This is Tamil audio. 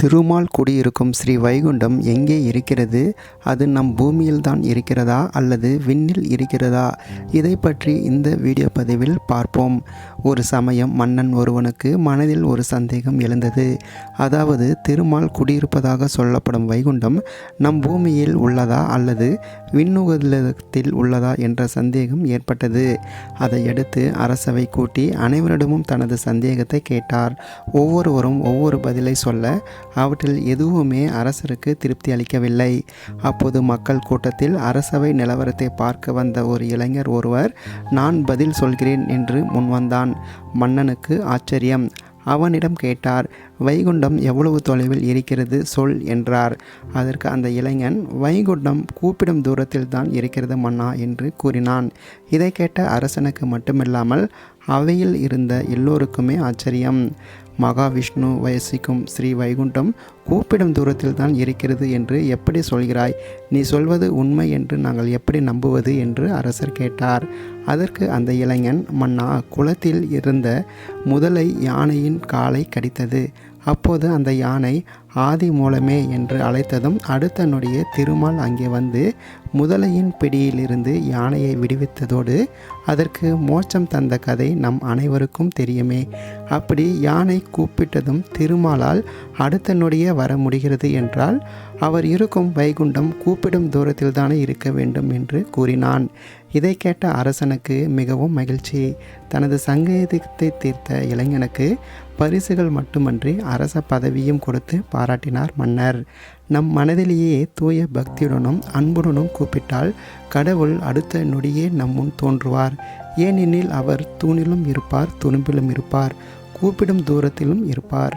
திருமால் குடியிருக்கும் ஸ்ரீ வைகுண்டம் எங்கே இருக்கிறது? அது நம் பூமியில்தான் இருக்கிறதா அல்லது விண்ணில் இருக்கிறதா? இதை பற்றி இந்த வீடியோ பதிவில் பார்ப்போம். ஒரு சமயம் மன்னன் ஒருவனுக்கு மனதில் ஒரு சந்தேகம் எழுந்தது. அதாவது திருமால் குடியிருப்பதாக சொல்லப்படும் வைகுண்டம் நம் பூமியில் உள்ளதா அல்லது விண்ணுலகத்தில் உள்ளதா என்ற சந்தேகம் ஏற்பட்டது. அதையடுத்து அரசவை கூட்டி அனைவரிடமும் தனது சந்தேகத்தை கேட்டார். ஒவ்வொருவரும் ஒவ்வொரு பதிலை சொல்ல அவற்றில் எதுவுமே அரசருக்கு திருப்தி அளிக்கவில்லை. அப்போது மக்கள் கூட்டத்தில் அரசவை நிலவரத்தை பார்க்க வந்த ஒரு இளைஞர் ஒருவர் நான் பதில் சொல்கிறேன் என்று முன்வந்தான். மன்னனுக்கு ஆச்சரியம். அவனிடம் கேட்டார், வைகுண்டம் எவ்வளவு தொலைவில் இருக்கிறது சொல் என்றார். அதற்கு அந்த இளைஞன், வைகுண்டம் கூப்பிடும் தூரத்தில் தான் இருக்கிறது மன்னா என்று கூறினான். இதை கேட்ட அரசனுக்கு மட்டுமில்லாமல் அவையில் இருந்த எல்லோருக்குமே ஆச்சரியம். மகாவிஷ்ணு வசிக்கும் ஸ்ரீ வைகுண்டம் கூப்பிடும் தூரத்தில் தான் இருக்கிறது என்று எப்படி சொல்கிறாய்? நீ சொல்வது உண்மை என்று நாங்கள் எப்படி நம்புவது என்று அரசர் கேட்டார். அதற்கு அந்த இளைஞன், மன்னா, குளத்தில் இருந்த முதலை யானையின் காலை கடித்தது. அப்போது அந்த யானை ஆதி மூலமே என்று அழைத்ததும் அடுத்த நொடியே திருமால் அங்கே வந்து முதலையின் பிடியிலிருந்து யானையை விடுவித்ததோடு அதற்கு மோட்சம் தந்த கதை நம் அனைவருக்கும் தெரியுமே. அப்படி யானை கூப்பிட்டதும் திருமாலால் அடுத்த நொடியே வர முடிகிறது என்றால் அவர் இருக்கும் வைகுண்டம் கூப்பிடும் தூரத்தில் தானே இருக்க வேண்டும் என்று கூறினான். இதை கேட்ட அரசனுக்கு மிகவும் மகிழ்ச்சி. தனது சந்தேகத்தை தீர்த்த இளைஞனுக்கு பரிசுகள் மட்டுமன்றி அரச பதவியும் கொடுத்து பாராட்டினார் மன்னர். நம் மனதிலேயே தூய பக்தியுடனும் அன்புடனும் கூப்பிட்டால் கடவுள் அடுத்த நொடியே நம் முன் தோன்றுவார். ஏனெனில் அவர் தூணிலும் இருப்பார், துணும்பிலும் இருப்பார், கூப்பிடும் தூரத்திலும் இருப்பார்.